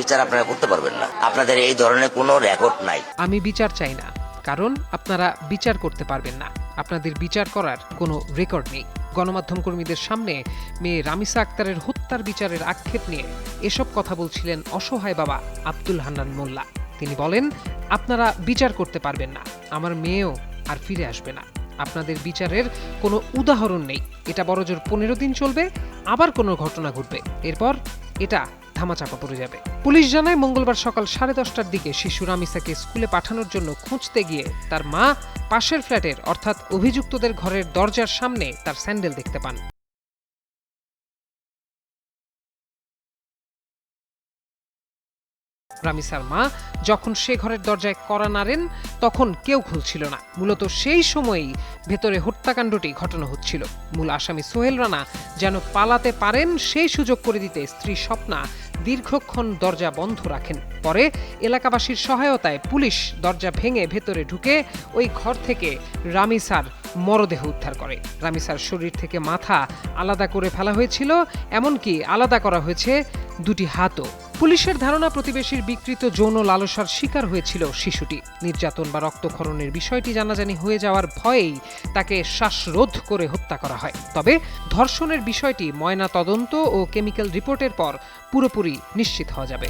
বিচার আপনারা করতে পারবেন না। আপনাদের এই ধরনের কোনো রেকর্ড নাই। আমি বিচার চাই না, কারণ আপনারা বিচার করতে পারবেন না। আপনাদের বিচার করার কোনো রেকর্ড নেই। গণমাধ্যম কর্মীদের সামনে মেয়ে রামিসা আক্তারের হত্যার বিচারের আক্ষেপ নিয়ে এসব কথা বলছিলেন অসহায় বাবা আব্দুল হান্নান মোল্লা। তিনি বলেন, আপনারা বিচার করতে পারবেন না, আমার মেয়েও আর ফিরে আসবে না। আপনাদের বিচারের কোনো উদাহরণ নেই। এটা বড়জোর 15 দিন চলবে, আবার কোনো ঘটনা ঘটবে, এরপর এটা ধামাচাপা পড়ে যাবে। পুলিশ জানায়, মঙ্গলবার সকাল 10:30টার দিকে শিশু রামিসাকে স্কুলে পাঠানোর জন্য খুঁজতে গিয়ে তার মা পাশের ফ্ল্যাটের অর্থাৎ অভিযুক্তদের ঘরের দরজার সামনে তার স্যান্ডেল দেখতে পান। রামিসার মা যখন সে ঘরের দরজায় কড়া নাড়েন, তখন কেউ খুলছিল না। মূলত সেই সময়েই ভেতরে হত্যাকাণ্ডটি ঘটানো হচ্ছিল। মূল আসামি সোহেল রানা যেন পালাতে পারেন সেই সুযোগ করে দিতে স্ত্রী স্বপ্না দীর্ঘক্ষণ দরজা বন্ধ রাখেন। পরে এলাকাবাসীর সহায়তায় পুলিশ দরজা ভেঙে ভেতরে ঢুকে ওই ঘর থেকে রামিসার মরদেহ উদ্ধার করে। রামিসার শরীর থেকে মাথা আলাদা করে ফেলা হয়েছিল, এমনকি আলাদা করা হয়েছে দুটি হাতও। পুলিশের ধারণা, প্রতিবেশীর বিকৃত যৌন লালসার শিকার হয়েছিল শিশুটি। নির্যাতন বা রক্তক্ষরণের বিষয়টি জানাজানি হয়ে যাওয়ার ভয়েই তাকে শ্বাসরোধ করে হত্যা করা হয়। তবে ধর্ষণের বিষয়টি ময়না তদন্ত ও কেমিক্যাল রিপোর্টের পর পুরোপুরি নিশ্চিত হওয়া যাবে।